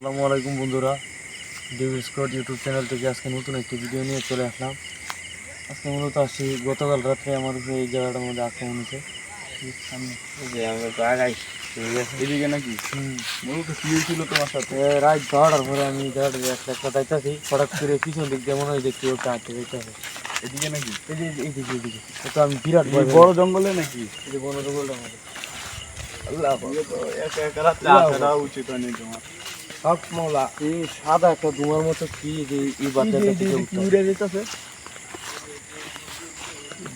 আসসালামু আলাইকুম বন্ধুরা, ডিভি স্কোয়াড ইউটিউব চ্যানেল থেকে আজকে নতুন একটি ভিডিও নিয়ে চলে আসলাম। আজকে মূলত আসছি গতকাল রাত্রে আমাদের এই জায়গাটার মধ্যে আক্রমণ হয়েছে। সামনে আমরা তো আগাই এদিকে নাকি মূলত কি হয়েছিল তোমার সাথে? রাত 12টার পরে আমি জায়গাটা একটা যাইতেছি, হঠাৎ করে পিছন দিক দিয়ে মনে হয় দেখছি ওটা হাঁটতে যাইতেছে এদিকে নাকি এইদিকে এইদিকে। তো আমি বিরাট বড় জঙ্গলে নাকি এই বড় জঙ্গলটা আমাদের আল্লাহ তো একা একা রাত্রে আসাটা উচিত হয়নি তোমার। হক মাওলা এই সাদা একটা ধোঁয়ার মতো কি যে এই বাচ্চাটা কি উড়ে যেতেছে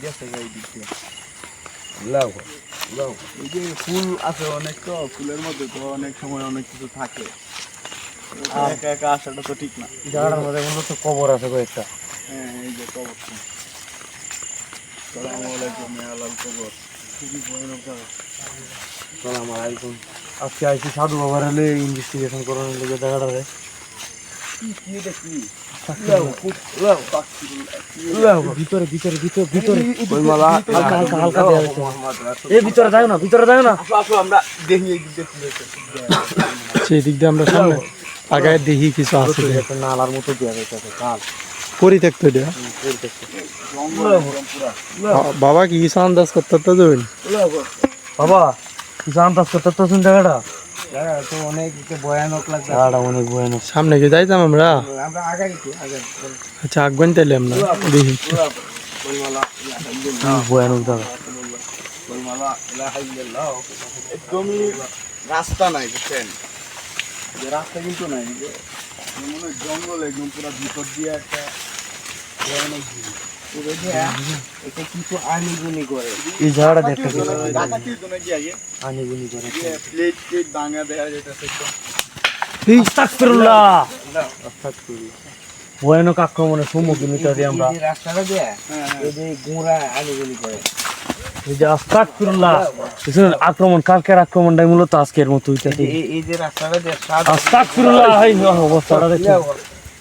গেছে গাই দিতে লাও লাও। এই যে ফুল আছে অনেক, তো ফুলের মধ্যে তো অনেক সময় অনেক কিছু থাকে, একা একা আসাটা তো ঠিক না। জায়গাটার মধ্যে মূলত কবর আছে কয়েকটা। হ্যাঁ এই যে কবরটা, আসসালামু আলাইকুম আলাল কবর, খুবই ভয়ানক জায়গা। আসসালামু আলাইকুম। আজকে আইসি সাধু বাবার হলে ইনভেস্টিগেশন করানোর লেগে জায়গাটারে ভিতরে ভিতরে ভিতরে ভিতরে হালকা দেওয়া হয়েছে। এই ভিতরে যাও না, ভিতরে যাও না, আমরা দেখি সেই দিক দিয়ে আমরা সামনে আগায় দেখি কিছু আছে একটা নালার মতো দেওয়া যাইতেছে কাল পরিত্যক্ত দেয়া। বাবা কি কিছু আন্দাজ করতে তো দেবেন বাবা, কিছু আন্দাজ করতে তো শুন জায়গাটা তো অনেক ভয়ানক লাগছে, জায়গাটা অনেক ভয়ানক। সামনে কি যাইতাম আমরা? আচ্ছা আগুন তাইলে আমরা দেখি ভয়ানক জায়গা। একদমই রাস্তা নাই, বুঝছেন? যে রাস্তা কিন্তু নাই, মনে হয় জঙ্গল একদম পুরো ভিতর দিয়ে একটা ভয়ানক জিনিস। কিছু আনিগুনি করে এই জায়গাটা দেখতে ডাকাতির জন্য কি আগে আনিগুনি করে প্লেট প্লেট ভাঙা দেখা যাইতেছে একদম। আস্তাগফিরুল্লাহ, ভয়ানক আক্রমণের সম্মুখীন হতে হবে আমরা। রাস্তাটা দিয়ে এই যে গোড়া আনিগুনি করে এই যে আস্তাগফিরুল্লাহ, আক্রমণ কালকের আক্রমণটাই মূলত আজকের মতো হইতেছে। এই যে রাস্তাটা দিয়ে আস্তাগফিরুল্লাহ, এই অবস্থাটা দেখো।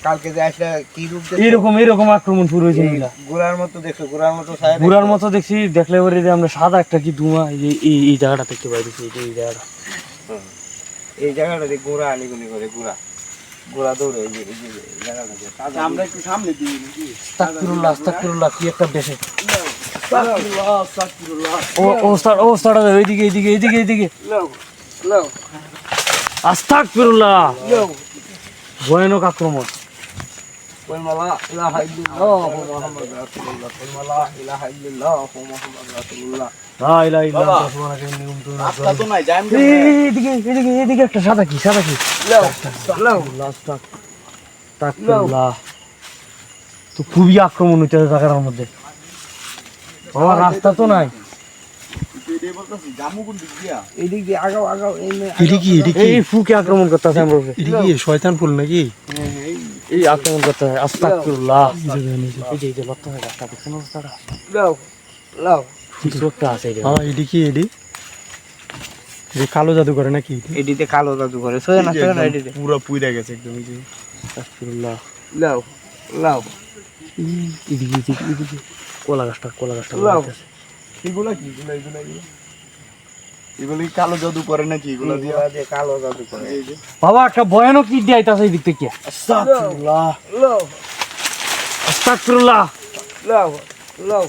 কালকে যে আসলে কি রূপ এরকম এরকম আক্রমণ শুরু হয়েছে, গোড়ার মতো দেখছো, ঘোড়ার মতো দেখছি। দেখলে পরে যে আমরা সাদা একটা কি ধোঁয়া এই জায়গাটা দেখতে পাইছি। এই জায়গাটা, এই জায়গাটা দিয়ে গোড়া আনিগুনি করে, গোড়া গোড়া দৌড়ে এই যে জায়গাটা দিয়ে আমরা একটু সামনে দিই নাকি। আস্তাগফিরুল্লাহ আস্তাগফিরুল্লাহ, কি একটা দেশে আস্তাগফিরুল্লাহ আস্তাগফিরুল্লাহ। ও এইদিকে এইদিকে এইদিকে এইদিকে লাও লাও আস্তাগফিরুল্লাহ, ভয়ানক আক্রমণ। কলমালা ইলাহা ইল্লাল্লাহ মুহাম্মাদুর রাসূলুল্লাহ, কলমালা ইলাহা ইল্লাল্লাহ মুহাম্মাদুর রাসূলুল্লাহ। লা ইলাহা ইল্লাল্লাহ সুবহানাকা ইন্নী কুনতু মিনাজ রাস্তা তো নাই, যাই এইদিকে এইদিকে এইদিকে একটা সাদা কি লাও লাও আস্তাগফিরুল্লাহ। তো খুবই আক্রমণ হইতেছে জায়গার মধ্যে। বাবা রাস্তা তো নাই, এটাই বলতাছি জামু কোন দিক দিয়া, এই দিক দিয়ে আগাও আগাও। এই ফুকে আক্রমণ করতেছে আমরা। এটা কি শয়তান ফুল নাকি? এই আক্রমণ করতে হয়। আস্তাগফিরুল্লাহ, এই যে লত্তা হয় রাস্তা দেখছেন রাস্তাটা, লাও লাও কিছু একটা আছে। হ্যাঁ এটি কি এটি যে কালো জাদু করে নাকি? এডিতে কালো জাদু করে, সোজা না সোজা না, এডিতে পুরো পুইরা গেছে একদম। আস্তাগফিরুল্লাহ, লাও লাও এদিকে এদিকে এদিকে কলা গাছটা লাও। এগুলা কি এগুলা এগুলা এগুলা এগুলি কালো জাদু করে নাকি? এগুলা দিয়ে কালো জাদু করে। এই যে বাবা একটা ভয়ানক কি দিয়ে আইতাছে এই দিক থেকে। আস্তাগফিরুল্লাহ লাও আস্তাগফিরুল্লাহ লাও লাও।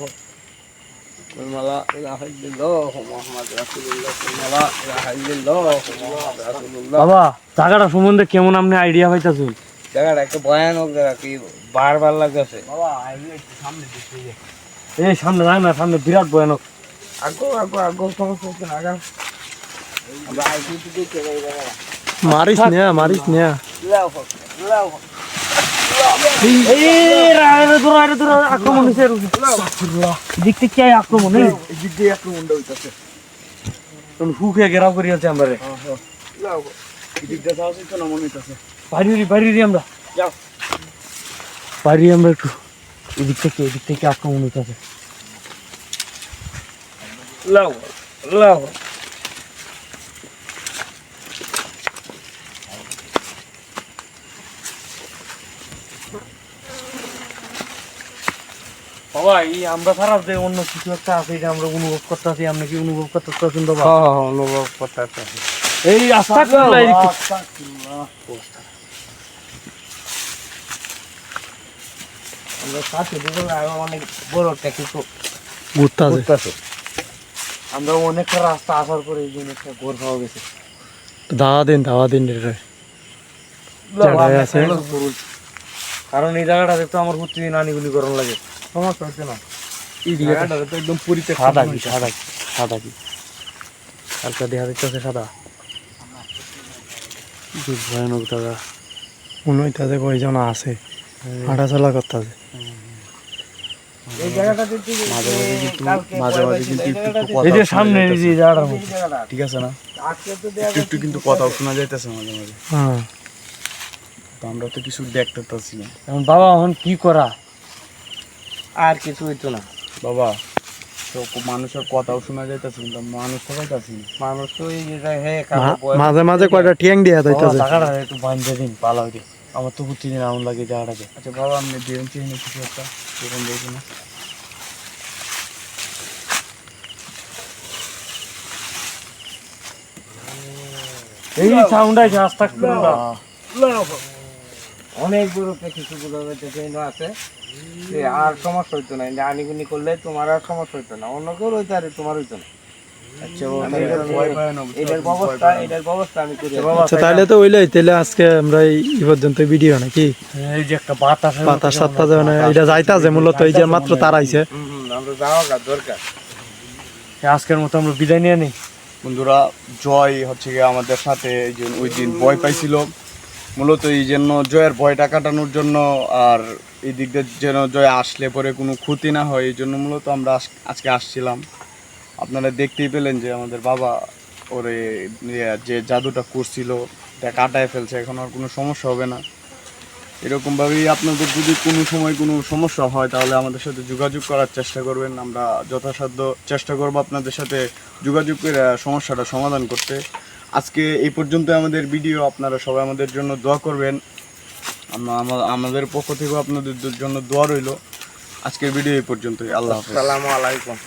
কলমালা ইলাহা ইল্লাল্লাহ মুহাম্মাদুর রাসূলুল্লাহ, কলমালা ইলাহা ইল্লাল্লাহ মুহাম্মাদুর রাসূলুল্লাহ। বাবা জায়গাটা সম্বন্ধে কেমন আপনি আইডিয়া পাইতাছেন? জায়গাটা একটা ভয়ানক জায়গা, কি বারবার লাগতেছে। বাবা একটু সামনে দেখতে। এই সামনে যায় না, সামনে বিরাট ভয়ানক। আগো আগো আগো সমস্যা আগা। আমরা আইসি তো দেখতে যাই জায়গাটা। মারিস না লাও লাও আক্রমণ হয়েছে দিক থেকে আক্রমণ, এই দিক দিয়ে আক্রমণটা হইতাছে। হুকে ঘেরাও করি আছে আমরা। লাও এই দিক দিয়ে যাওয়া তো না মনে হইতাছে। বাইরে আমরা যাও বাইরে আমরা একটু এদিক থেকে আক্রমণ হইতেছে। লাও লাও বাবা এই আমরা ছাড়া যে অন্য কিছু একটা আছে এটা আমরা অনুভব করতেছি। আপনি কি অনুভব করতেছেন বাবা? অনুভব করতে এই আস্তাগফিরুল্লাহ আমরা সাথে দুজন অনেক বড় একটা কিছু ঘুরতাছে ঘুরতেছে। আমরা অনেকটা রাস্তা আসার পরে এই জিনিসটা ঘোর খাওয়া গেছে। দাওয়া দিন রে জায়গায় আছে। কারণ এই জায়গাটাতে তো আমার প্রতিদিন আনিগুলি গরম লাগে, সমস্যা হচ্ছে না। এই জায়গাটাতে তো একদম পরিত্যক্ত সাদা মনে কি হচ্ছে। সাদা কি হালকা দেখা যাচ্ছে সাদা, কি ভয়ানক জায়গা। মনে হইতাছে কয়জন আছে হাঁটাচলা করতেছে। এই জায়গাটাতে মাঝে মাঝে কিন্তু একটু এই যে কথা সামনে এই যে জায়গাটার মধ্যে ঠিক আছে না, একটু কিন্তু কথাও শোনা যাইতেছে মাঝে মাঝে। হ্যাঁ তো আমরা তো কিছু দেখতে পাচ্ছি না। এখন বাবা এখন কি করা, আর কিছু হইতো না বাবা, তো মানুষের কথাও শোনা যাইতেছে কিন্তু মানুষ তো পাইতাছি না। মানুষ তো এই যে হ্যাঁ মাঝে মাঝে কয়টা ঠ্যাং দিয়া যাইতাছে। টাকাটা একটু বান্ধে দিন ভালো হইতে, আমার তো প্রতিদিন আগুন লাগে জায়গাটাকে। আচ্ছা বাবা, আপনি দিন চিহ্ন কিছু একটা এরকম দেখি না। এই সাউন্ড আছে আস্তাগফিরুল্লাহ, অনেক বড় কিছু বোঝা যাইতেছে আছে। আর সমস্যা হইতো না, আনিগুনি করলে তোমার আর সমস্যা হইতো না, অন্য কেউ হইতো আর তোমার হইতো না। আচ্ছা বাবা, ভয় পায় না, এটার ব্যবস্থা আমি করি। আচ্ছা তাহলে তো ওইলাই, তাহলে আজকে আমরা এই পর্যন্ত ভিডিও নাকি এই যে একটা বাতাস বাতাস সাতটা মানে এটা যাইতাছে মূলত এই যে মাত্র তার আইছে। আমরা যাওয়া দরকার। আজকের মতো আমরা বিদায় নিয়ে নিই। বন্ধুরা, জয় হচ্ছে গিয়ে আমাদের সাথে এই যে ওই দিন ভয় পাইছিল, মূলত এই জন্য জয়ের ভয়টা কাটানোর জন্য, আর এই দিক দিয়ে যেন জয় আসলে পরে কোনো ক্ষতি না হয় এই জন্য মূলত আমরা আজকে আসছিলাম। আপনারা দেখতেই পেলেন যে আমাদের বাবা ওরে যে জাদুটা করছিল এটা কাটায় ফেলছে, এখন আর কোনো সমস্যা হবে না। এরকমভাবেই আপনাদের যদি কোনো সময় কোনো সমস্যা হয় তাহলে আমাদের সাথে যোগাযোগ করার চেষ্টা করবেন, আমরা যথাসাধ্য চেষ্টা করব আপনাদের সাথে যোগাযোগ করে সমস্যাটা সমাধান করতে। আজকে এই পর্যন্ত আমাদের ভিডিও, আপনারা সবাই আমাদের জন্য দোয়া করবেন, আমাদের পক্ষ থেকেও আপনাদের জন্য দোয়া রইল। আজকের ভিডিও এই পর্যন্তই। আল্লাহ হাফেজ। আসসালামু আলাইকুম।